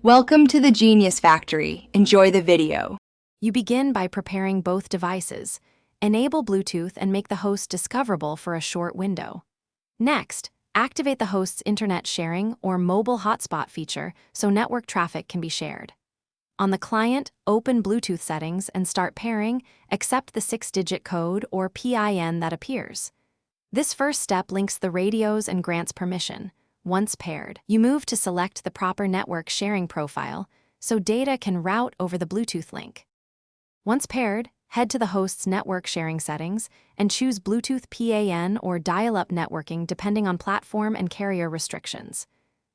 Welcome to the Genius Factory. Enjoy the video. You begin by preparing both devices. Enable Bluetooth and make the host discoverable for a short window. Next, activate the host's internet sharing or mobile hotspot feature so network traffic can be shared. On the client, open Bluetooth settings and start pairing, accept the 6-digit code or PIN that appears. This first step links the radios and grants permission. Once paired, you move to select the proper network sharing profile so data can route over the Bluetooth link. Once paired, head to the host's network sharing settings and choose Bluetooth PAN or dial-up networking depending on platform and carrier restrictions.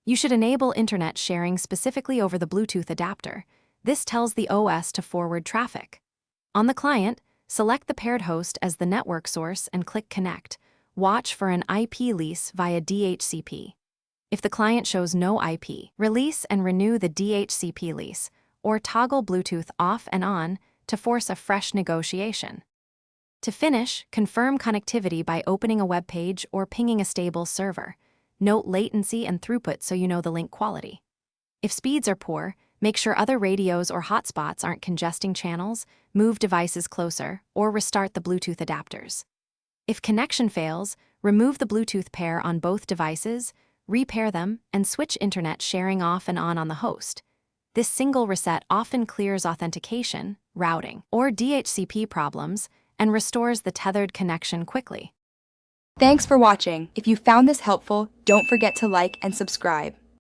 You should enable internet sharing specifically over the Bluetooth adapter. This tells the OS to forward traffic. On the client, select the paired host as the network source and click Connect. Watch for an IP lease via DHCP. If the client shows no IP, release and renew the DHCP lease, or toggle Bluetooth off and on to force a fresh negotiation. To finish, confirm connectivity by opening a web page or pinging a stable server. Note latency and throughput so you know the link quality. If speeds are poor, make sure other radios or hotspots aren't congesting channels, move devices closer, or restart the Bluetooth adapters. If connection fails, remove the Bluetooth pair on both devices, repair them, and switch internet sharing off and on the host. This single reset often clears authentication, routing, or DHCP problems and restores the tethered connection quickly. Thanks for watching. If you found this helpful, don't forget to like and subscribe.